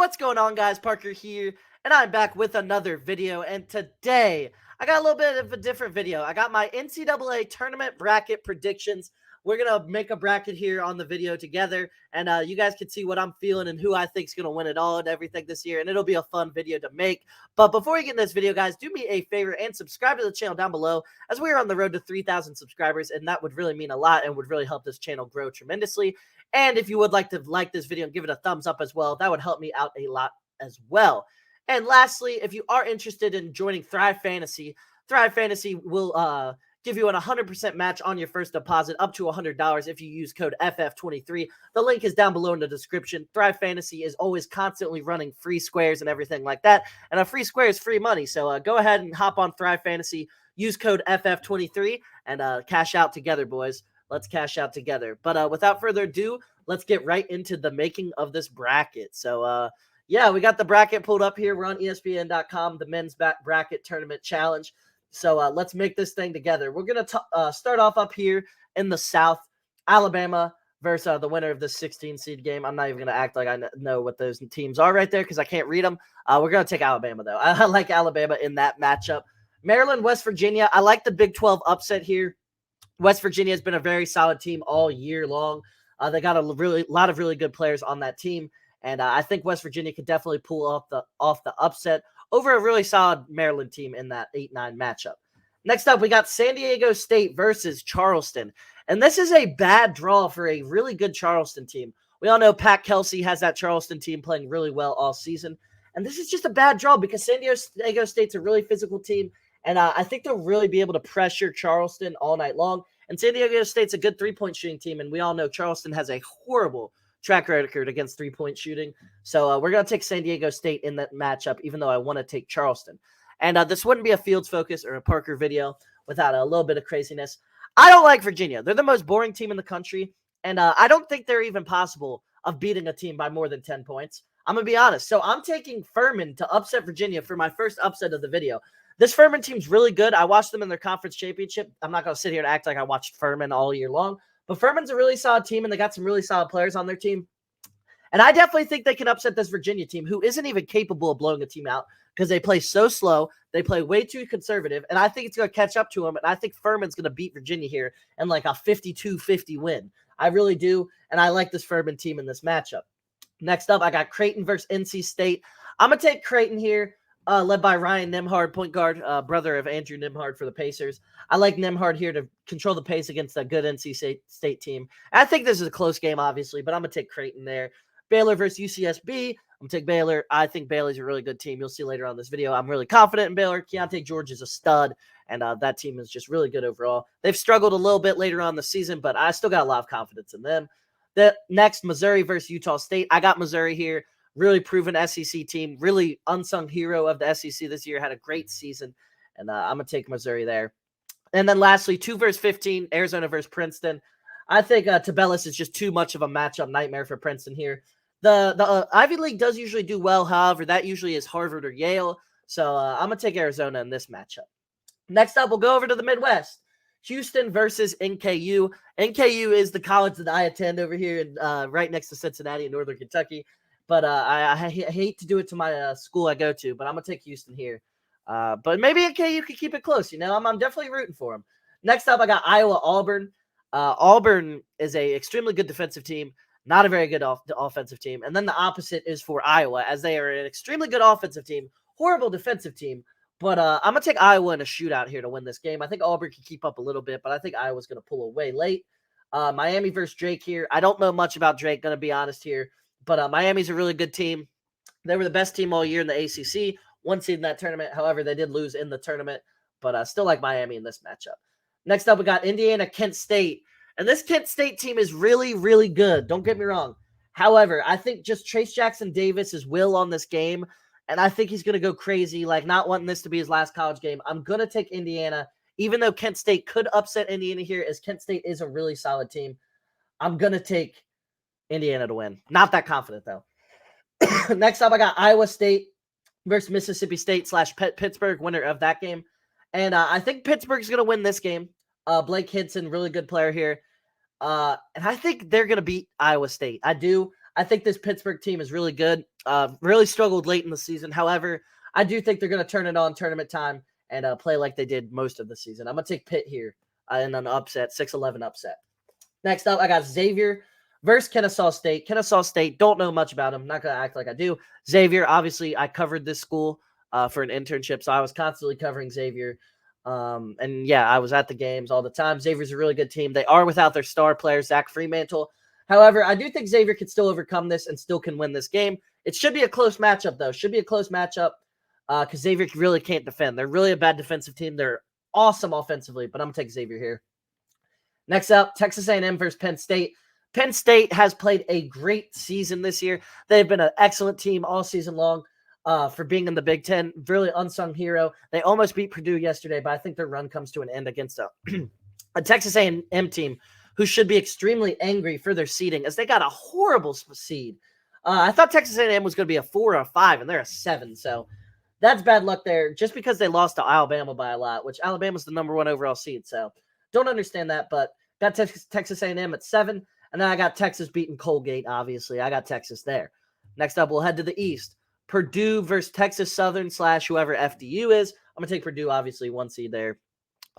What's going on, guys? Parker here, and I'm back with another video. And today, I got a little bit of a different video. I got my NCAA tournament bracket predictions. We're going to make a bracket here on the video together, and you guys can see what I'm feeling and who I think is going to win it all and everything this year, and it'll be a fun video to make. But before we get in this video, guys, do me a favor and subscribe to the channel down below, as we are on the road to 3,000 subscribers, and that would really mean a lot and would really help this channel grow tremendously. And if you would like to like this video and give it a thumbs up as well, that would help me out a lot as well. And lastly, if you are interested in joining Thrive Fantasy will give you an 100% match on your first deposit up to $100 if you use code FF23. The link is down below in the description. Thrive Fantasy is always constantly running free squares and everything like that. And a free square is free money. So go ahead and hop on Thrive Fantasy, use code FF23, and cash out together, boys. Let's cash out together. But without further ado, let's get right into the making of this bracket. So, yeah, we got the bracket pulled up here. We're on ESPN.com, the men's bracket tournament challenge. So let's make this thing together. We're going to start off up here in the South, Alabama versus the winner of the 16-seed game. I'm not even going to act like I know what those teams are right there because I can't read them. We're going to take Alabama, though. I like Alabama in that matchup. Maryland, West Virginia. I like the Big 12 upset here. West Virginia has been a very solid team all year long. They got a lot of really good players on that team, and I think West Virginia could definitely pull off the upset over a really solid Maryland team in that 8-9 matchup. Next up, we got San Diego State versus Charleston, and this is a bad draw for a really good Charleston team. We all know Pat Kelsey has that Charleston team playing really well all season, and this is just a bad draw because San Diego State's a really physical team, and I think they'll really be able to pressure Charleston all night long. And San Diego State's a good three-point shooting team, and we all know Charleston has a horrible track record against three-point shooting. So we're going to take San Diego State in that matchup, even though I want to take Charleston. And this wouldn't be a Fields focus or a Parker video without a little bit of craziness. I don't like Virginia. They're the most boring team in the country, and I don't think they're even possible of beating a team by more than 10 points. I'm going to be honest. So I'm taking Furman to upset Virginia for my first upset of the video. This Furman team's really good. I watched them in their conference championship. I'm not going to sit here and act like I watched Furman all year long. But Furman's a really solid team, and they got some really solid players on their team. And I definitely think they can upset this Virginia team, who isn't even capable of blowing a team out because they play so slow. They play way too conservative, and I think it's going to catch up to them. And I think Furman's going to beat Virginia here in like a 52-50 win. I really do, and I like this Furman team in this matchup. Next up, I got Creighton versus NC State. I'm going to take Creighton here. Led by Ryan Nembhard, point guard, brother of Andrew Nembhard for the Pacers. I like Nembhard here to control the pace against a good NC State team. I think this is a close game, obviously, but I'm going to take Creighton there. Baylor versus UCSB. I'm going to take Baylor. I think Baylor's a really good team. You'll see later on in this video. I'm really confident in Baylor. Keontae George is a stud, and that team is just really good overall. They've struggled a little bit later on in the season, but I still got a lot of confidence in them. Next, Missouri versus Utah State. I got Missouri here. Really proven SEC team, really unsung hero of the SEC this year, had a great season, and I'm going to take Missouri there. And then lastly, 2 versus 15, Arizona versus Princeton. I think Tabellis is just too much of a matchup nightmare for Princeton here. The Ivy League does usually do well, however, that usually is Harvard or Yale, so I'm going to take Arizona in this matchup. Next up, we'll go over to the Midwest. Houston versus NKU. NKU is the college that I attend over here, right next to Cincinnati in Northern Kentucky. But I hate to do it to my school I go to, but I'm going to take Houston here. But maybe NKU could keep it close. You know, I'm definitely rooting for them. Next up, I got Iowa-Auburn. Auburn is a extremely good defensive team, not a very good offensive team. And then the opposite is for Iowa, as they are an extremely good offensive team, horrible defensive team. But I'm going to take Iowa in a shootout here to win this game. I think Auburn can keep up a little bit, but I think Iowa's going to pull away late. Miami versus Drake here. I don't know much about Drake, going to be honest here. But Miami's a really good team. They were the best team all year in the ACC, 1 seed in that tournament. However, they did lose in the tournament, but still like Miami in this matchup. Next up, we got Indiana, Kent State. And this Kent State team is really, really good. Don't get me wrong. However, I think just Trace Jackson Davis is will on this game, and I think he's going to go crazy, like not wanting this to be his last college game. I'm going to take Indiana, even though Kent State could upset Indiana here, as Kent State is a really solid team. I'm going to take Indiana to win. Not that confident, though. Next up, I got Iowa State versus Mississippi State / Pittsburgh, winner of that game. And I think Pittsburgh's going to win this game. Blake Hinson, really good player here. And I think they're going to beat Iowa State. I do. I think this Pittsburgh team is really good. Really struggled late in the season. However, I do think they're going to turn it on tournament time and play like they did most of the season. I'm going to take Pitt here in an upset, 6-11 upset. Next up, I got Xavier versus Kennesaw State. Kennesaw State, don't know much about them. Not going to act like I do. Xavier, obviously, I covered this school for an internship, so I was constantly covering Xavier. And yeah, I was at the games all the time. Xavier's a really good team. They are without their star player, Zach Freemantle. However, I do think Xavier can still overcome this and still can win this game. It should be a close matchup, though. Should be a close matchup because Xavier really can't defend. They're really a bad defensive team. They're awesome offensively, but I'm going to take Xavier here. Next up, Texas A&M versus Penn State. Penn State has played a great season this year. They've been an excellent team all season long for being in the Big Ten. Really unsung hero. They almost beat Purdue yesterday, but I think their run comes to an end against a Texas A&M team who should be extremely angry for their seeding as they got a horrible seed. I thought Texas A&M was going to be a 4 or a 5, and they're a 7. So that's bad luck there just because they lost to Alabama by a lot, which Alabama's the number 1 overall seed. So don't understand that, but got Texas A&M at 7, and then I got Texas beating Colgate, obviously. I got Texas there. Next up, we'll head to the East. Purdue versus Texas Southern / whoever FDU is. I'm going to take Purdue, obviously, 1 seed there.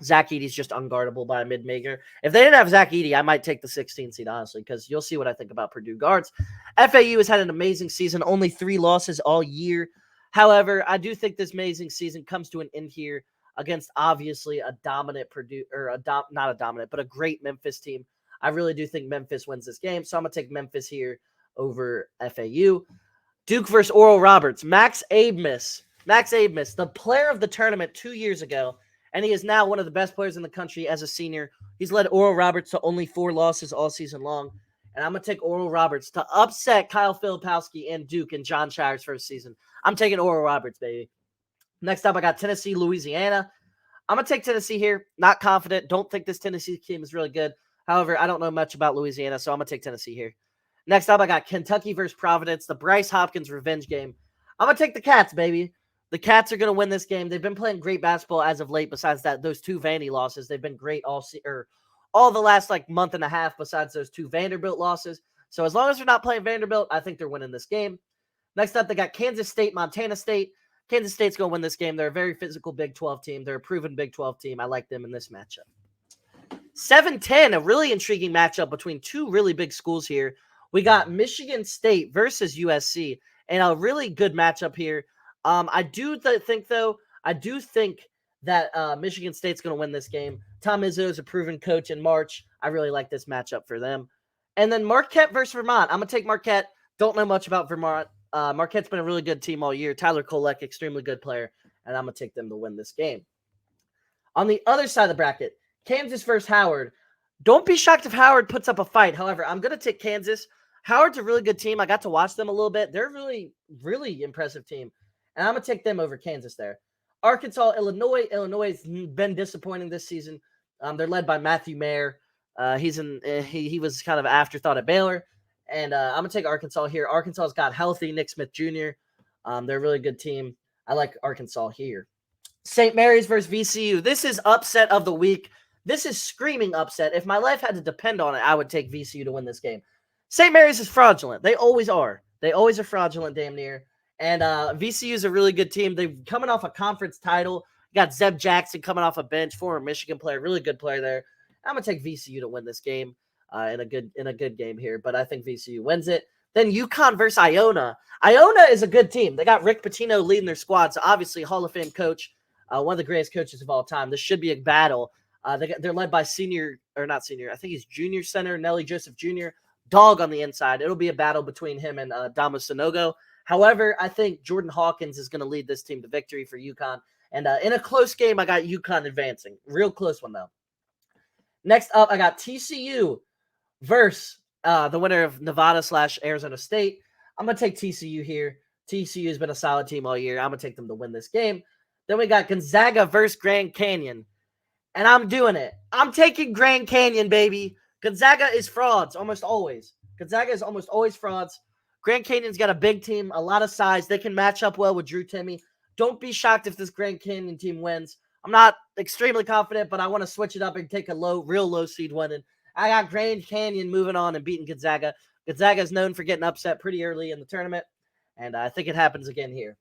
Zach Edey's just unguardable by a mid-major. If they didn't have Zach Edey, I might take the 16 seed, honestly, because you'll see what I think about Purdue guards. FAU has had an amazing season, only 3 losses all year. However, I do think this amazing season comes to an end here against obviously a dominant Purdue, or not a dominant, but a great Memphis team. I really do think Memphis wins this game, so I'm going to take Memphis here over FAU. Duke versus Oral Roberts. Max Abmas, the player of the tournament 2 years ago, and he is now one of the best players in the country as a senior. He's led Oral Roberts to only 4 losses all season long, and I'm going to take Oral Roberts to upset Kyle Filipowski and Duke in John Shire's first season. I'm taking Oral Roberts, baby. Next up, I got Tennessee, Louisiana. I'm going to take Tennessee here. Not confident. Don't think this Tennessee team is really good. However, I don't know much about Louisiana, so I'm going to take Tennessee here. Next up, I got Kentucky versus Providence, the Bryce Hopkins revenge game. I'm going to take the Cats, baby. The Cats are going to win this game. They've been playing great basketball as of late. Besides that, those 2 Vandy losses, they've been great all the last month and a half besides those 2 Vanderbilt losses. So as long as they're not playing Vanderbilt, I think they're winning this game. Next up, they got Kansas State, Montana State. Kansas State's going to win this game. They're a very physical Big 12 team. They're a proven Big 12 team. I like them in this matchup. 7-10, a really intriguing matchup between 2 really big schools here. We got Michigan State versus USC, and a really good matchup here. I do think that Michigan State's going to win this game. Tom Izzo is a proven coach in March. I really like this matchup for them. And then Marquette versus Vermont. I'm going to take Marquette. Don't know much about Vermont. Marquette's been a really good team all year. Tyler Kolek, extremely good player, and I'm going to take them to win this game. On the other side of the bracket, Kansas versus Howard. Don't be shocked if Howard puts up a fight. However, I'm going to take Kansas. Howard's a really good team. I got to watch them a little bit. They're a really, really impressive team, and I'm going to take them over Kansas there. Arkansas, Illinois. Illinois has been disappointing this season. They're led by Matthew Mayer. He was kind of an afterthought at Baylor. And I'm going to take Arkansas here. Arkansas's got healthy Nick Smith Jr. They're a really good team. I like Arkansas here. St. Mary's versus VCU. This is upset of the week. This is screaming upset. If my life had to depend on it, I would take VCU to win this game. St. Mary's is fraudulent. They always are. They always are fraudulent, damn near. And VCU is a really good team. They're coming off a conference title. You got Zeb Jackson coming off a bench, former Michigan player, really good player there. I'm going to take VCU to win this game. In a good game here, but I think VCU wins it. Then UConn versus Iona. Iona is a good team. They got Rick Pitino leading their squad, so obviously Hall of Fame coach, one of the greatest coaches of all time. This should be a battle. They're led by I think he's junior center, Nelly Joseph Jr., dog on the inside. It'll be a battle between him and Damo Sonogo. However, I think Jordan Hawkins is going to lead this team to victory for UConn. And in a close game, I got UConn advancing. Real close one, though. Next up, I got TCU versus the winner of Nevada / Arizona State. I'm going to take TCU here. TCU has been a solid team all year. I'm going to take them to win this game. Then we got Gonzaga versus Grand Canyon. And I'm doing it. I'm taking Grand Canyon, baby. Gonzaga is frauds almost always. Gonzaga is almost always frauds. Grand Canyon's got a big team, a lot of size. They can match up well with Drew Timme. Don't be shocked if this Grand Canyon team wins. I'm not extremely confident, but I want to switch it up and take a real low seed win. And I got Grand Canyon moving on and beating Gonzaga. Gonzaga is known for getting upset pretty early in the tournament, and I think it happens again here.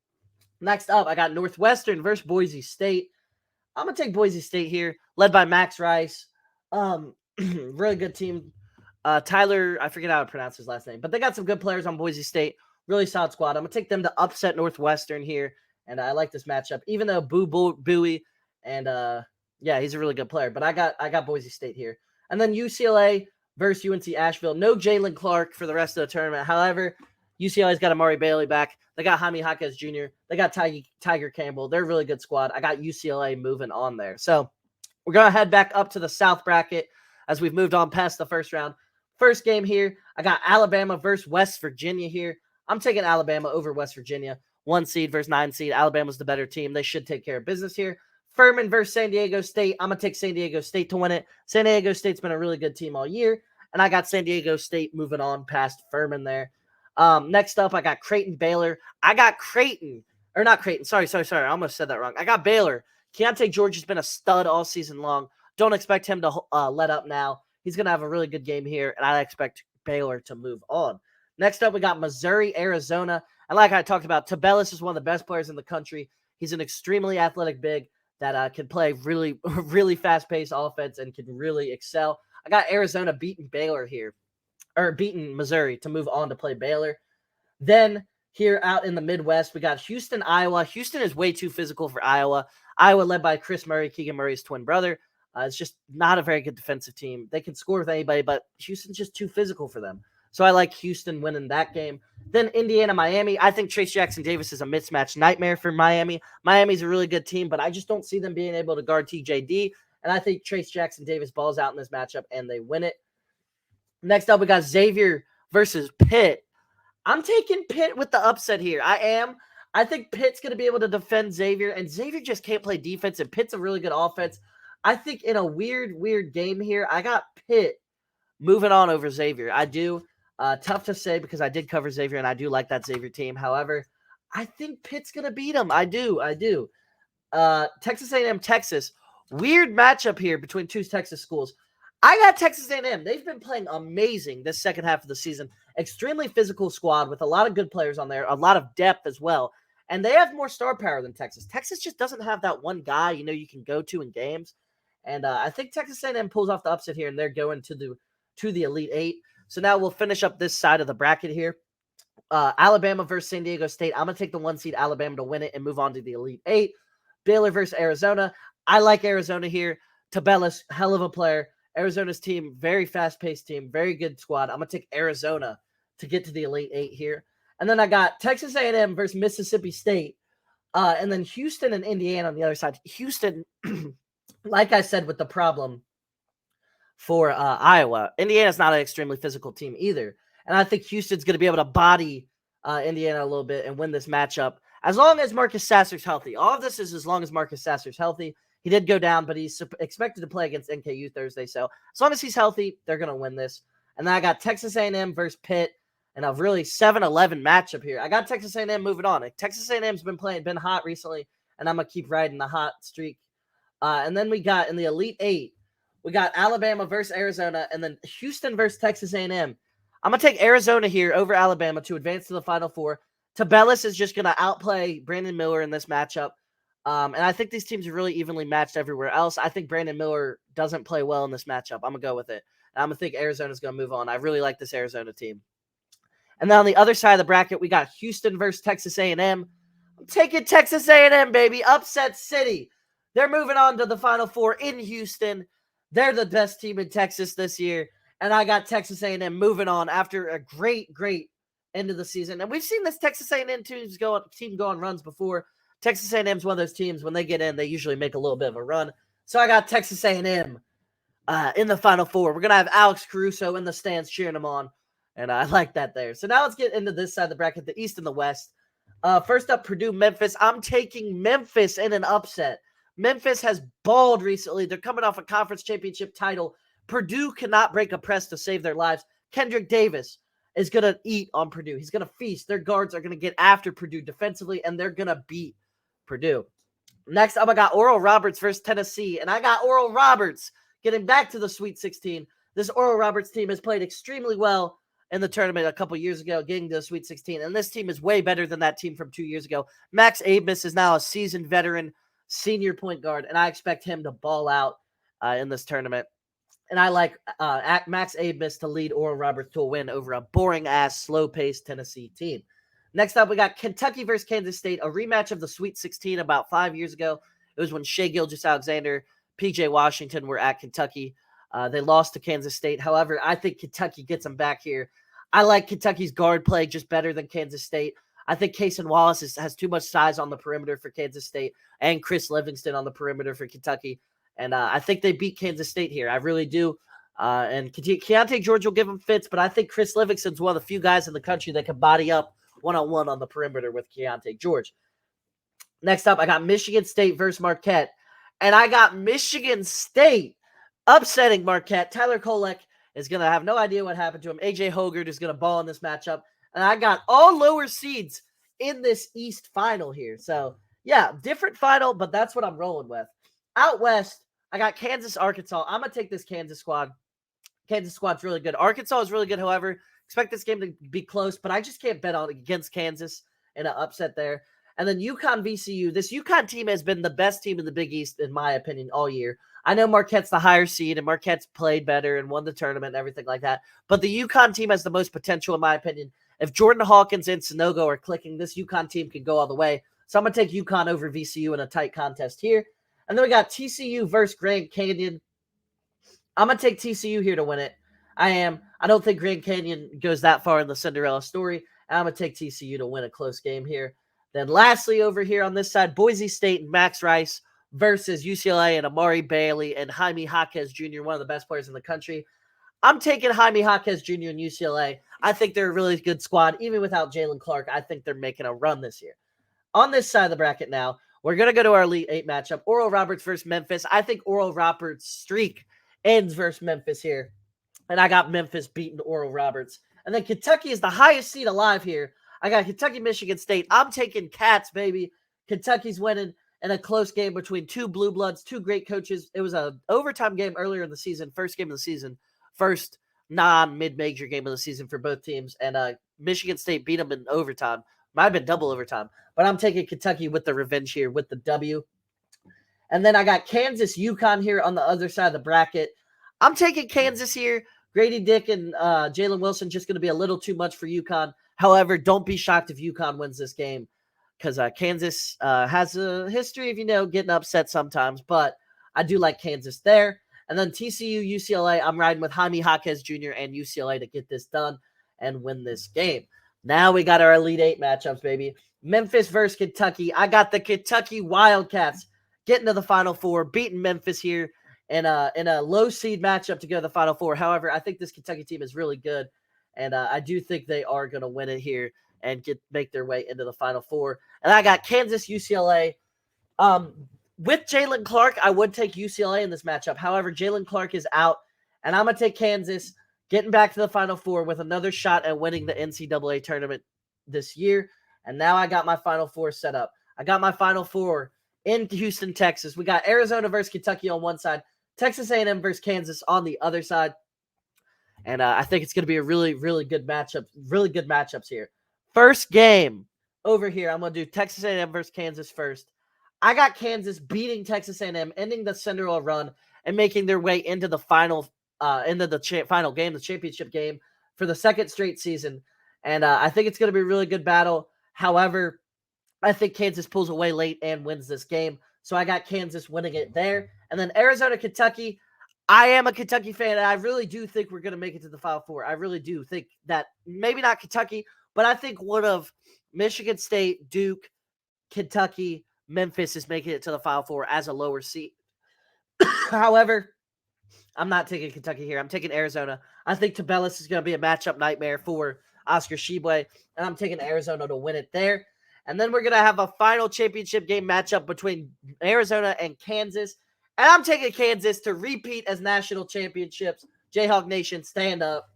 Next up, I got Northwestern versus Boise State. I'm going to take Boise State here, led by Max Rice. Really good team. Tyler, I forget how to pronounce his last name, but they got some good players on Boise State. Really solid squad. I'm going to take them to upset Northwestern here, and I like this matchup, even though Bowie and yeah, he's a really good player, but I got Boise State here. And then UCLA versus UNC Asheville. No Jalen Clark for the rest of the tournament. However, UCLA's got Amari Bailey back. They got Jaime Jaquez Jr. They got Tiger Campbell. They're a really good squad. I got UCLA moving on there. So we're going to head back up to the South bracket as we've moved on past the first round. First game here, I got Alabama versus West Virginia here. I'm taking Alabama over West Virginia. 1 seed versus 9 seed. Alabama's the better team. They should take care of business here. Furman versus San Diego State. I'm going to take San Diego State to win it. San Diego State's been a really good team all year, and I got San Diego State moving on past Furman there. Next up, I got Creighton Baylor. I got Creighton, or not Creighton. Sorry. I almost said that wrong. I got Baylor. Keontae George has been a stud all season long. Don't expect him to let up now. He's going to have a really good game here, and I expect Baylor to move on. Next up, we got Missouri, Arizona. And like I talked about, Tabellis is one of the best players in the country. He's an extremely athletic big that can play really, really fast-paced offense and can really excel. I got Arizona beating Baylor here, or beating Missouri to move on to play Baylor. Then here out in the Midwest, we got Houston, Iowa. Houston is way too physical for Iowa. Iowa led by Chris Murray, Keegan Murray's twin brother. It's just not a very good defensive team. They can score with anybody, but Houston's just too physical for them. So I like Houston winning that game. Then Indiana, Miami. I think Trace Jackson Davis is a mismatch nightmare for Miami. Miami's a really good team, but I just don't see them being able to guard TJD. And I think Trace Jackson Davis balls out in this matchup and they win it. Next up, we got Xavier versus Pitt. I'm taking Pitt with the upset here. I think Pitt's going to be able to defend Xavier, and Xavier just can't play defense, and Pitt's a really good offense. I think in a weird game here, I got Pitt moving on over Xavier. I do. Tough to say because I did cover Xavier, and I do like that Xavier team. However, I think Pitt's going to beat them. I do. Texas A&M, Texas. Weird matchup here between two Texas schools. I got Texas A&M. They've been playing amazing this second half of the season. Extremely physical squad with a lot of good players on there, a lot of depth as well. And they have more star power than Texas. Texas just doesn't have that one guy, you can go to in games. And I think Texas A&M pulls off the upset here, and they're going to the Elite Eight. So now we'll finish up this side of the bracket here. Alabama versus San Diego State. I'm going to take the 1 seed Alabama to win it and move on to the Elite Eight. Baylor versus Arizona. I like Arizona here. Tabellis, hell of a player. Arizona's team, very fast-paced team, very good squad. I'm going to take Arizona to get to the Elite Eight here. And then I got Texas A&M versus Mississippi State. And then Houston and Indiana on the other side. Houston, like I said, with the problem for Iowa. Indiana's not an extremely physical team either. And I think Houston's going to be able to body Indiana a little bit and win this matchup as long as Marcus Sasser's healthy. All of this is as long as Marcus Sasser's healthy. He did go down, but he's expected to play against NKU Thursday. So as long as he's healthy, they're going to win this. And then I got Texas A&M versus Pitt and a really 7-11 matchup here. I got Texas A&M moving on. Texas A&M's been hot recently, and I'm going to keep riding the hot streak. And then we got in the Elite Eight, we got Alabama versus Arizona, and then Houston versus Texas A&M. I'm going to take Arizona here over Alabama to advance to the Final Four. Tabellis is just going to outplay Brandon Miller in this matchup. And I think these teams are really evenly matched everywhere else. I think Brandon Miller doesn't play well in this matchup. I'm going to go with it. And I'm going to think Arizona's going to move on. I really like this Arizona team. And then on the other side of the bracket, we got Houston versus Texas A&M. I'm taking Texas A&M, baby. Upset City. They're moving on to the Final Four in Houston. They're the best team in Texas this year. And I got Texas A&M moving on after a great end of the season. And we've seen this Texas A&M team go on runs before. Texas A&M is one of those teams, when they get in, they usually make a little bit of a run. So I got Texas A&M in the Final Four. We're going to have Alex Caruso in the stands cheering him on. And I like that there. So now let's get into this side of the bracket, the East and the West. First up, Purdue, Memphis. I'm taking Memphis in an upset. Memphis has balled recently. They're coming off a conference championship title. Purdue cannot break a press to save their lives. Kendrick Davis is going to eat on Purdue. He's going to feast. Their guards are going to get after Purdue defensively, and they're going to beat Purdue. Next up, I got Oral Roberts versus Tennessee, and I got Oral Roberts getting back to the Sweet 16. This Oral Roberts team has played extremely well in the tournament a couple years ago, getting to the Sweet 16. And this team is way better than that team from 2 years ago. Max Abmas is now a seasoned veteran senior point guard, and I expect him to ball out in this tournament. And I like Max Abmas to lead Oral Roberts to a win over a boring-ass, slow-paced Tennessee team. Next up, we got Kentucky versus Kansas State, a rematch of the Sweet 16 about 5 years ago. It was when Shai Gilgeous-Alexander, P.J. Washington were at Kentucky. They lost to Kansas State. However, I think Kentucky gets them back here. I like Kentucky's guard play just better than Kansas State. I think Cason Wallace has too much size on the perimeter for Kansas State and Chris Livingston on the perimeter for Kentucky. And I think they beat Kansas State here. I really do. And Keontae George will give them fits, but I think Chris Livingston's one of the few guys in the country that can body up one-on-one on the perimeter with Keontae George. Next up, I got Michigan State versus Marquette. And I got Michigan State upsetting Marquette. Tyler Kolek is going to have no idea what happened to him. AJ Hoggard is going to ball in this matchup. And I got all lower seeds in this East final here. So, yeah, different final, but that's what I'm rolling with. Out West, I got Kansas, Arkansas. I'm going to take this Kansas squad. Kansas squad's really good. Arkansas is really good, however. Expect this game to be close, but I just can't bet on against Kansas in an upset there. And then UConn VCU. This UConn team has been the best team in the Big East, in my opinion, all year. I know Marquette's the higher seed, and Marquette's played better and won the tournament and everything like that. But the UConn team has the most potential, in my opinion. If Jordan Hawkins and Sanogo are clicking, this UConn team can go all the way. So I'm going to take UConn over VCU in a tight contest here. And then we got TCU versus Grand Canyon. I'm going to take TCU here to win it. I don't think Grand Canyon goes that far in the Cinderella story. I'm going to take TCU to win a close game here. Then lastly, over here on this side, Boise State and Max Rice versus UCLA and Amari Bailey and Jaime Jaquez Jr., one of the best players in the country. I'm taking Jaime Jaquez Jr. and UCLA. I think they're a really good squad. Even without Jalen Clark, I think they're making a run this year. On this side of the bracket now, we're going to go to our Elite 8 matchup. Oral Roberts versus Memphis. I think Oral Roberts' streak ends versus Memphis here. And I got Memphis beating Oral Roberts. And then Kentucky is the highest seed alive here. I got Kentucky, Michigan State. I'm taking Cats, baby. Kentucky's winning in a close game between two blue bloods, two great coaches. It was an overtime game earlier in the season, first game of the season, first non-mid-major game of the season for both teams. And Michigan State beat them in overtime. Might have been double overtime. But I'm taking Kentucky with the revenge here with the W. And then I got Kansas, UConn here on the other side of the bracket. I'm taking Kansas here. Grady Dick and Jalen Wilson just going to be a little too much for UConn. However, don't be shocked if UConn wins this game because Kansas has a history of, getting upset sometimes. But I do like Kansas there. And then TCU, UCLA, I'm riding with Jaime Jaquez Jr. and UCLA to get this done and win this game. Now we got our Elite 8 matchups, baby. Memphis versus Kentucky. I got the Kentucky Wildcats getting to the Final Four, beating Memphis here in a low seed matchup to go to the Final Four. However, I think this Kentucky team is really good, and I do think they are going to win it here and make their way into the Final Four. And I got Kansas, UCLA. With Jalen Clark, I would take UCLA in this matchup. However, Jalen Clark is out, and I'm going to take Kansas getting back to the Final Four with another shot at winning the NCAA tournament this year. And now I got my Final Four set up. I got my Final Four in Houston, Texas. We got Arizona versus Kentucky on one side, Texas A&M versus Kansas on the other side. And I think it's going to be a really, really good matchup. Really good matchups here. First game over here, I'm going to do Texas A&M versus Kansas first. I got Kansas beating Texas A&M, ending the Cinderella run, and making their way into the final final game, the championship game for the second straight season. And I think it's going to be a really good battle. However, I think Kansas pulls away late and wins this game. So I got Kansas winning it there. And then Arizona, Kentucky. I am a Kentucky fan, and I really do think we're going to make it to the Final Four. I really do think that maybe not Kentucky, but I think one of Michigan State, Duke, Kentucky, Memphis is making it to the Final Four as a lower seed. However, I'm not taking Kentucky here. I'm taking Arizona. I think Tabellis is going to be a matchup nightmare for Oscar Tshiebwe, and I'm taking Arizona to win it there. And then we're going to have a final championship game matchup between Arizona and Kansas. And I'm taking Kansas to repeat as national championships. Jayhawk Nation, stand up.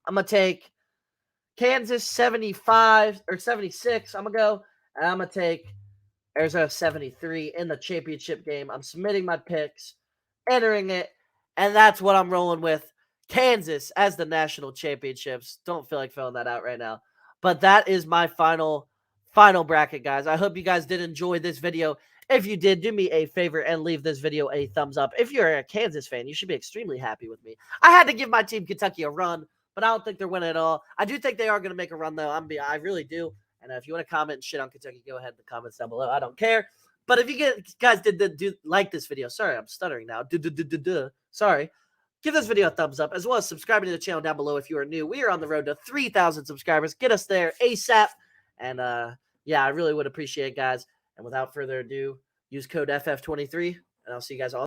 I'm going to take Kansas 75 or 76. I'm going to go. And I'm going to take Arizona 73 in the championship game. I'm submitting my picks, entering it, and that's what I'm rolling with. Kansas as the national championships. Don't feel like filling that out right now. But that is my final bracket, guys. I hope you guys did enjoy this video. If you did, do me a favor and leave this video a thumbs up. If you're a Kansas fan, you should be extremely happy with me. I had to give my team Kentucky a run, but I don't think they're winning at all. I do think they are going to make a run, though. I really do. And if you want to comment and shit on Kentucky, go ahead in the comments down below. I don't care. But if you guys did like this video, sorry, I'm stuttering now. Sorry. Give this video a thumbs up, as well as subscribing to the channel down below if you are new. We are on the road to 3,000 subscribers. Get us there ASAP. And yeah, I really would appreciate it, guys. And without further ado, use code FF23, and I'll see you guys all.